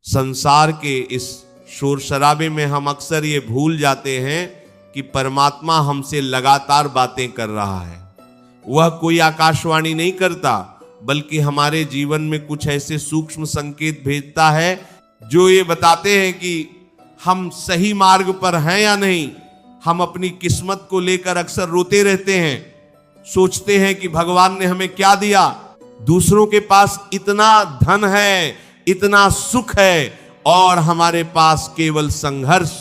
संसार के इस शोर शराबे में हम अक्सर ये भूल जाते हैं कि परमात्मा हमसे लगातार बातें कर रहा है। वह कोई आकाशवाणी नहीं करता, बल्कि हमारे जीवन में कुछ ऐसे सूक्ष्म संकेत भेजता है जो ये बताते हैं कि हम सही मार्ग पर हैं या नहीं। हम अपनी किस्मत को लेकर अक्सर रोते रहते हैं, सोचते हैं कि भगवान ने हमें क्या दिया। दूसरों के पास इतना धन है, इतना सुख है, और हमारे पास केवल संघर्ष।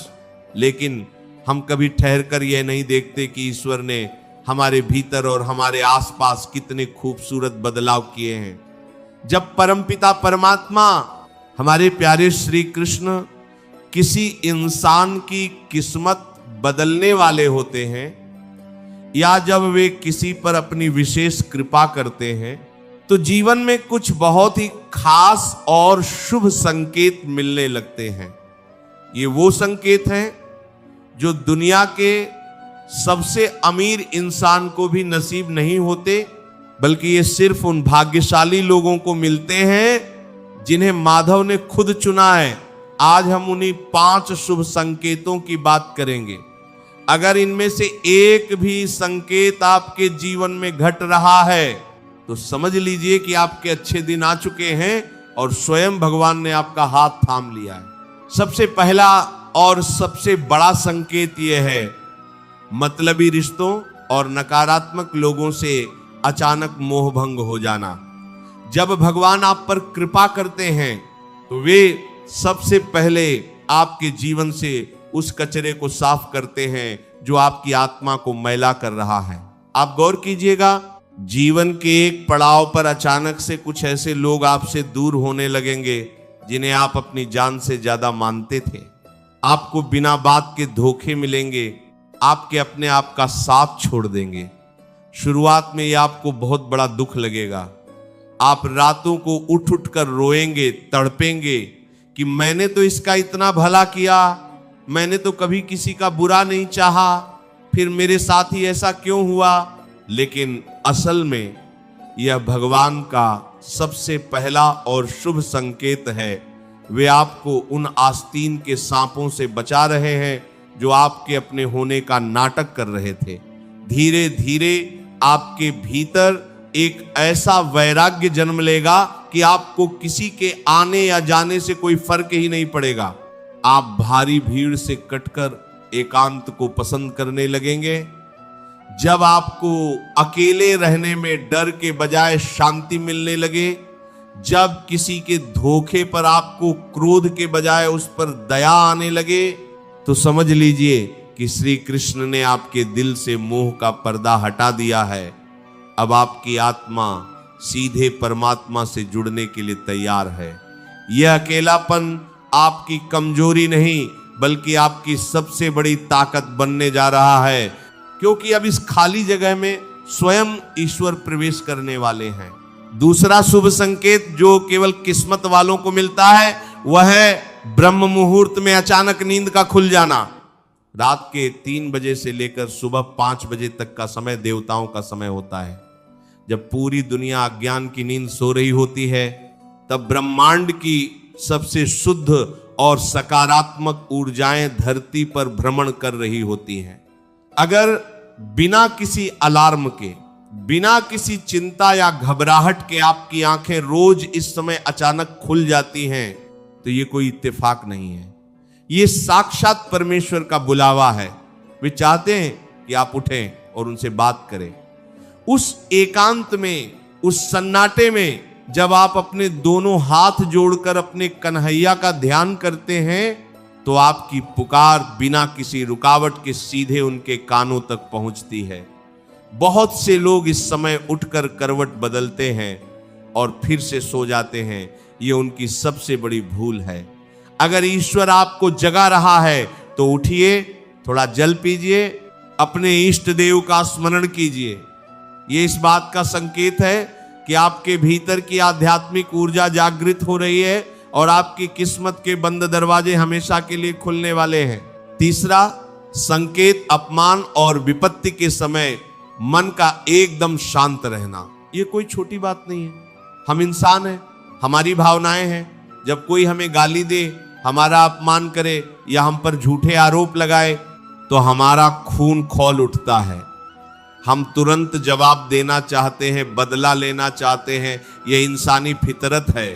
लेकिन हम कभी ठहरकर यह नहीं देखते कि ईश्वर ने हमारे भीतर और हमारे आसपास कितने खूबसूरत बदलाव किए हैं। जब परमपिता परमात्मा, हमारे प्यारे श्री कृष्ण किसी इंसान की किस्मत बदलने वाले होते हैं, या जब वे किसी पर अपनी विशेष कृपा करते हैं, तो जीवन में कुछ बहुत ही खास और शुभ संकेत मिलने लगते हैं। ये वो संकेत हैं जो दुनिया के सबसे अमीर इंसान को भी नसीब नहीं होते, बल्कि ये सिर्फ उन भाग्यशाली लोगों को मिलते हैं जिन्हें माधव ने खुद चुना है। आज हम उन्हीं 5 शुभ संकेतों की बात करेंगे। अगर इनमें से एक भी संकेत आपके जीवन में घट रहा है तो समझ लीजिए कि आपके अच्छे दिन आ चुके हैं और स्वयं भगवान ने आपका हाथ थाम लिया है। सबसे पहला और सबसे बड़ा संकेत यह है, मतलबी रिश्तों और नकारात्मक लोगों से अचानक मोहभंग हो जाना। जब भगवान आप पर कृपा करते हैं तो वे सबसे पहले आपके जीवन से उस कचरे को साफ करते हैं जो आपकी आत्मा को मैला कर रहा है। आप गौर कीजिएगा, जीवन के एक पड़ाव पर अचानक से कुछ ऐसे लोग आपसे दूर होने लगेंगे जिन्हें आप अपनी जान से ज्यादा मानते थे। आपको बिना बात के धोखे मिलेंगे, आपके अपने आप का साथ छोड़ देंगे। शुरुआत में यह आपको बहुत बड़ा दुख लगेगा। आप रातों को उठ उठ कर रोएंगे, तड़पेंगे कि मैंने तो इसका इतना भला किया, मैंने तो कभी किसी का बुरा नहीं चाहा, फिर मेरे साथ ही ऐसा क्यों हुआ। लेकिन असल में यह भगवान का सबसे पहला और शुभ संकेत है। वे आपको उन आस्तीन के सांपों से बचा रहे हैं जो आपके अपने होने का नाटक कर रहे थे। धीरे धीरे आपके भीतर एक ऐसा वैराग्य जन्म लेगा कि आपको किसी के आने या जाने से कोई फर्क ही नहीं पड़ेगा। आप भारी भीड़ से कटकर एकांत को पसंद करने लगेंगे। जब आपको अकेले रहने में डर के बजाय शांति मिलने लगे, जब किसी के धोखे पर आपको क्रोध के बजाय उस पर दया आने लगे, तो समझ लीजिए कि श्री कृष्ण ने आपके दिल से मोह का पर्दा हटा दिया है। अब आपकी आत्मा सीधे परमात्मा से जुड़ने के लिए तैयार है। यह अकेलापन आपकी कमजोरी नहीं, बल्कि आपकी सबसे बड़ी ताकत बनने जा रहा है, क्योंकि अब इस खाली जगह में स्वयं ईश्वर प्रवेश करने वाले हैं। दूसरा शुभ संकेत जो केवल किस्मत वालों को मिलता है, वह है ब्रह्म मुहूर्त में अचानक नींद का खुल जाना। रात के 3 बजे से लेकर सुबह 5 बजे तक का समय देवताओं का समय होता है। जब पूरी दुनिया अज्ञान की नींद सो रही होती है, तब ब्रह्मांड की सबसे शुद्ध और सकारात्मक ऊर्जाएं धरती पर भ्रमण कर रही होती हैं। अगर बिना किसी अलार्म के, बिना किसी चिंता या घबराहट के आपकी आंखें रोज इस समय अचानक खुल जाती हैं, तो ये कोई इत्तेफाक नहीं है। ये साक्षात परमेश्वर का बुलावा है। वे चाहते हैं कि आप उठें और उनसे बात करें। उस एकांत में, उस सन्नाटे में, जब आप अपने दोनों हाथ जोड़कर अपने कन्हैया का ध्यान करते हैं, तो आपकी पुकार बिना किसी रुकावट के सीधे उनके कानों तक पहुंचती है। बहुत से लोग इस समय उठकर करवट बदलते हैं और फिर से सो जाते हैं। ये उनकी सबसे बड़ी भूल है। अगर ईश्वर आपको जगा रहा है तो उठिए, थोड़ा जल पीजिए, अपने इष्ट देव का स्मरण कीजिए। ये इस बात का संकेत है कि आपके भीतर की आध्यात्मिक ऊर्जा जागृत हो रही है और आपकी किस्मत के बंद दरवाजे हमेशा के लिए खुलने वाले हैं। तीसरा संकेत, अपमान और विपत्ति के समय मन का एकदम शांत रहना। ये कोई छोटी बात नहीं है। हम इंसान हैं, हमारी भावनाएं हैं, जब कोई हमें गाली दे, हमारा अपमान करे या हम पर झूठे आरोप लगाए तो हमारा खून खौल उठता है। हम तुरंत जवाब देना चाहते हैं, बदला लेना चाहते हैं, यह इंसानी फितरत है।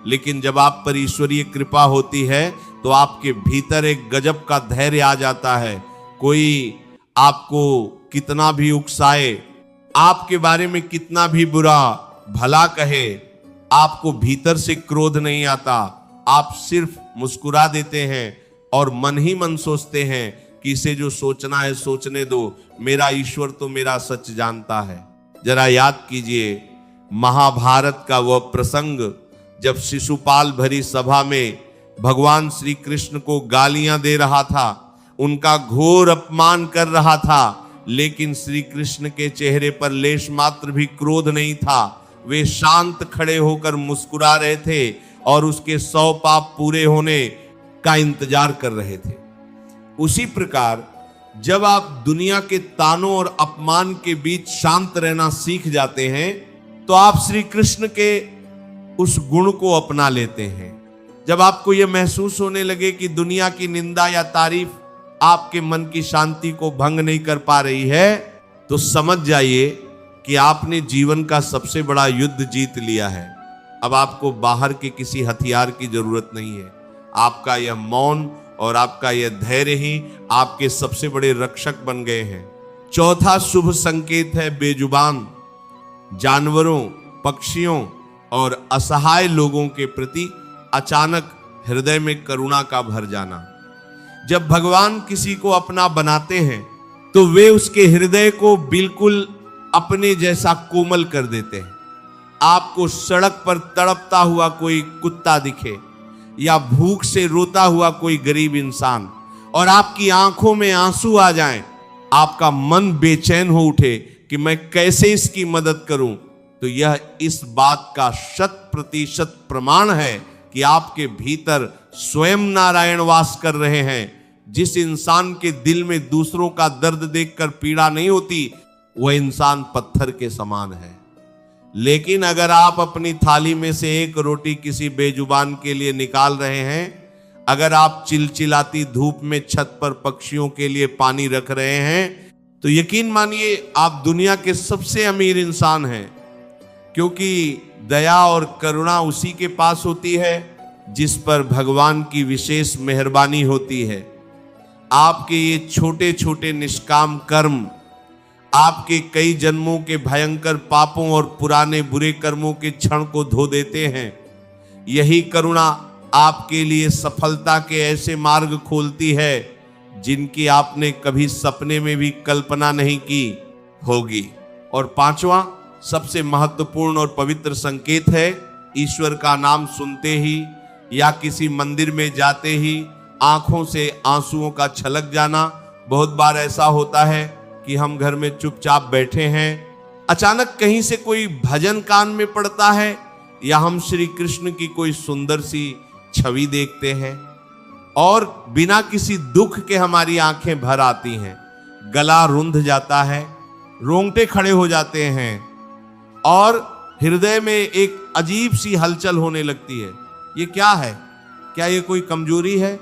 लेकिन जब आप पर ईश्वरीय कृपा होती है तो आपके भीतर एक गजब का धैर्य आ जाता है। कोई आपको कितना भी उकसाए, आपके बारे में कितना भी बुरा भला कहे, आपको भीतर से क्रोध नहीं आता। आप सिर्फ मुस्कुरा देते हैं और मन ही मन सोचते हैं कि इसे जो सोचना है सोचने दो, मेरा ईश्वर तो मेरा सच जानता है। जरा याद कीजिए महाभारत का वह प्रसंग जब शिशुपाल भरी सभा में भगवान श्री कृष्ण को गालियां दे रहा था, उनका घोर अपमान कर रहा था, लेकिन श्री कृष्ण के चेहरे पर लेश मात्र भी क्रोध नहीं था। वे शांत खड़े होकर मुस्कुरा रहे थे और उसके 100 पाप पूरे होने का इंतजार कर रहे थे। उसी प्रकार जब आप दुनिया के तानों और अपमान के बीच शांत रहना सीख जाते हैं तो आप श्री कृष्ण के उस गुण को अपना लेते हैं। जब आपको यह महसूस होने लगे कि दुनिया की निंदा या तारीफ आपके मन की शांति को भंग नहीं कर पा रही है, तो समझ जाइए कि आपने जीवन का सबसे बड़ा युद्ध जीत लिया है। अब आपको बाहर के किसी हथियार की जरूरत नहीं है। आपका यह मौन और आपका यह धैर्य ही आपके सबसे बड़े रक्षक बन गए हैं। चौथा शुभ संकेत है बेजुबान जानवरों, पक्षियों और असहाय लोगों के प्रति अचानक हृदय में करुणा का भर जाना। जब भगवान किसी को अपना बनाते हैं तो वे उसके हृदय को बिल्कुल अपने जैसा कोमल कर देते हैं। आपको सड़क पर तड़पता हुआ कोई कुत्ता दिखे या भूख से रोता हुआ कोई गरीब इंसान और आपकी आंखों में आंसू आ जाएं, आपका मन बेचैन हो उठे कि मैं कैसे इसकी मदद करूं, तो यह इस बात का 100% प्रमाण है कि आपके भीतर स्वयं नारायण वास कर रहे हैं। जिस इंसान के दिल में दूसरों का दर्द देखकर पीड़ा नहीं होती, वह इंसान पत्थर के समान है। लेकिन अगर आप अपनी थाली में से एक रोटी किसी बेजुबान के लिए निकाल रहे हैं, अगर आप चिलचिलाती धूप में छत पर पक्षियों के लिए पानी रख रहे हैं, तो यकीन मानिए आप दुनिया के सबसे अमीर इंसान हैं। क्योंकि दया और करुणा उसी के पास होती है जिस पर भगवान की विशेष मेहरबानी होती है। आपके ये छोटे छोटे निष्काम कर्म आपके कई जन्मों के भयंकर पापों और पुराने बुरे कर्मों के क्षण को धो देते हैं। यही करुणा आपके लिए सफलता के ऐसे मार्ग खोलती है जिनकी आपने कभी सपने में भी कल्पना नहीं की होगी। और पांचवा सबसे महत्वपूर्ण और पवित्र संकेत है ईश्वर का नाम सुनते ही या किसी मंदिर में जाते ही आंखों से आंसुओं का छलक जाना। बहुत बार ऐसा होता है कि हम घर में चुपचाप बैठे हैं, अचानक कहीं से कोई भजन कान में पड़ता है या हम श्री कृष्ण की कोई सुंदर सी छवि देखते हैं और बिना किसी दुख के हमारी आंखें भर आती हैं, गला रुंध जाता है, रोंगटे खड़े हो जाते हैं और हृदय में एक अजीब सी हलचल होने लगती है। ये क्या है? क्या ये कोई कमजोरी है?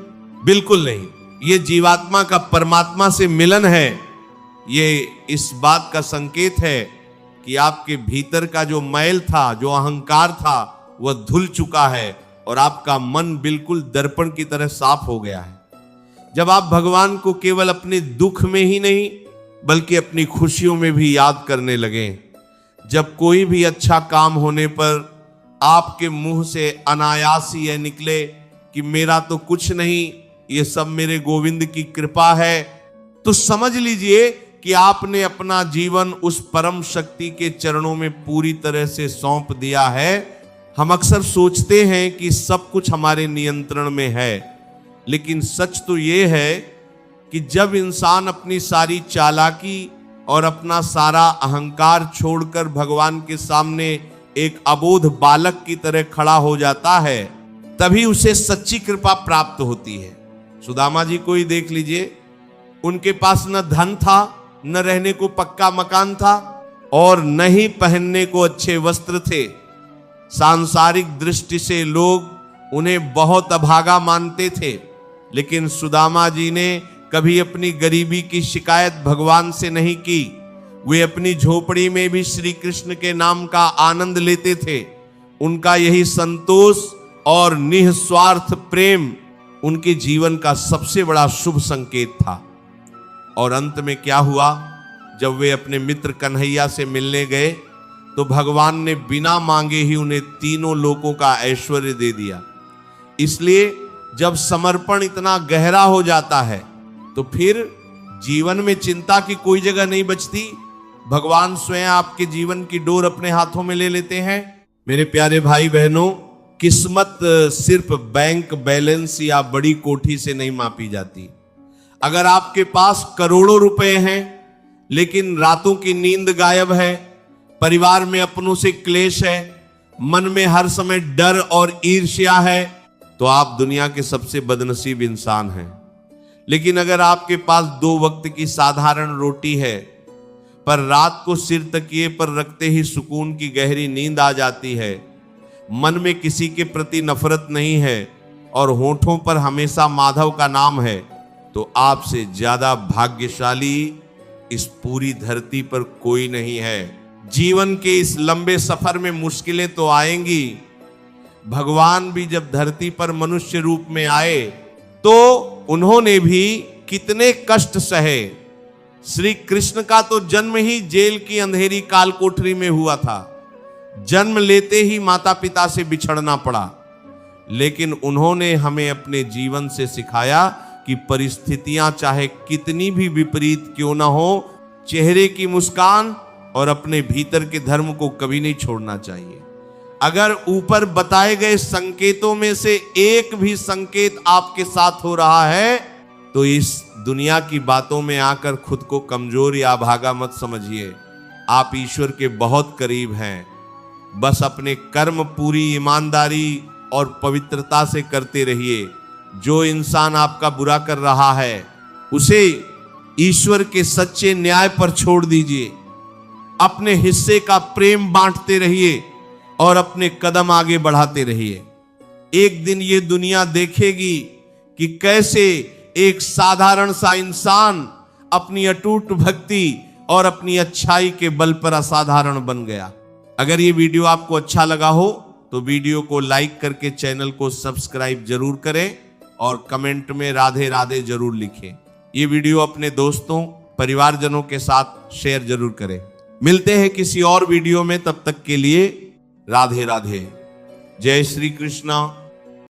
बिल्कुल नहीं, ये जीवात्मा का परमात्मा से मिलन है। ये इस बात का संकेत है कि आपके भीतर का जो मैल था, जो अहंकार था, वह धुल चुका है और आपका मन बिल्कुल दर्पण की तरह साफ हो गया है। जब आप भगवान को केवल अपने दुख में ही नहीं बल्कि अपनी खुशियों में भी याद करने लगे, जब कोई भी अच्छा काम होने पर आपके मुंह से अनायास ही यह निकले कि मेरा तो कुछ नहीं, ये सब मेरे गोविंद की कृपा है, तो समझ लीजिए कि आपने अपना जीवन उस परम शक्ति के चरणों में पूरी तरह से सौंप दिया है। हम अक्सर सोचते हैं कि सब कुछ हमारे नियंत्रण में है, लेकिन सच तो ये है कि जब इंसान अपनी सारी चालाकी और अपना सारा अहंकार छोड़कर भगवान के सामने एक अबोध बालक की तरह खड़ा हो जाता है, तभी उसे सच्ची कृपा प्राप्त होती है। सुदामा जी को ही देख लीजिए, उनके पास न धन था, न रहने को पक्का मकान था और न ही पहनने को अच्छे वस्त्र थे। सांसारिक दृष्टि से लोग उन्हें बहुत अभागा मानते थे, लेकिन सुदामा जी ने कभी अपनी गरीबी की शिकायत भगवान से नहीं की। वे अपनी झोपड़ी में भी श्री कृष्ण के नाम का आनंद लेते थे। उनका यही संतोष और निस्वार्थ प्रेम उनके जीवन का सबसे बड़ा शुभ संकेत था। और अंत में क्या हुआ, जब वे अपने मित्र कन्हैया से मिलने गए तो भगवान ने बिना मांगे ही उन्हें तीनों लोकों का ऐश्वर्य दे दिया। इसलिए जब समर्पण इतना गहरा हो जाता है तो फिर जीवन में चिंता की कोई जगह नहीं बचती। भगवान स्वयं आपके जीवन की डोर अपने हाथों में ले लेते हैं। मेरे प्यारे भाई बहनों, किस्मत सिर्फ बैंक बैलेंस या बड़ी कोठी से नहीं मापी जाती। अगर आपके पास करोड़ों रुपए हैं लेकिन रातों की नींद गायब है, परिवार में अपनों से क्लेश है, मन में हर समय डर और ईर्ष्या है, तो आप दुनिया के सबसे बदनसीब इंसान हैं। लेकिन अगर आपके पास 2 वक्त की साधारण रोटी है, पर रात को सिर तकिए पर रखते ही सुकून की गहरी नींद आ जाती है, मन में किसी के प्रति नफरत नहीं है और होठों पर हमेशा माधव का नाम है, तो आपसे ज्यादा भाग्यशाली इस पूरी धरती पर कोई नहीं है। जीवन के इस लंबे सफर में मुश्किलें तो आएंगी। भगवान भी जब धरती पर मनुष्य रूप में आए तो उन्होंने भी कितने कष्ट सहे। श्री कृष्ण का तो जन्म ही जेल की अंधेरी काल कोठरी में हुआ था। जन्म लेते ही माता पिता से बिछड़ना पड़ा, लेकिन उन्होंने हमें अपने जीवन से सिखाया कि परिस्थितियां चाहे कितनी भी विपरीत क्यों ना हो, चेहरे की मुस्कान और अपने भीतर के धर्म को कभी नहीं छोड़ना चाहिए। अगर ऊपर बताए गए संकेतों में से एक भी संकेत आपके साथ हो रहा है तो इस दुनिया की बातों में आकर खुद को कमजोर या भागा मत समझिए। आप ईश्वर के बहुत करीब हैं। बस अपने कर्म पूरी ईमानदारी और पवित्रता से करते रहिए। जो इंसान आपका बुरा कर रहा है उसे ईश्वर के सच्चे न्याय पर छोड़ दीजिए। अपने हिस्से का प्रेम बांटते रहिए और अपने कदम आगे बढ़ाते रहिए। एक दिन ये दुनिया देखेगी कि कैसे एक साधारण सा इंसान अपनी अटूट भक्ति और अपनी अच्छाई के बल पर असाधारण बन गया। अगर ये वीडियो आपको अच्छा लगा हो तो वीडियो को लाइक करके चैनल को सब्सक्राइब जरूर करें और कमेंट में राधे राधे जरूर लिखें। ये वीडियो अपने दोस्तों परिवारजनों के साथ शेयर जरूर करें। मिलते हैं किसी और वीडियो में, तब तक के लिए राधे राधे। जय श्री कृष्ण।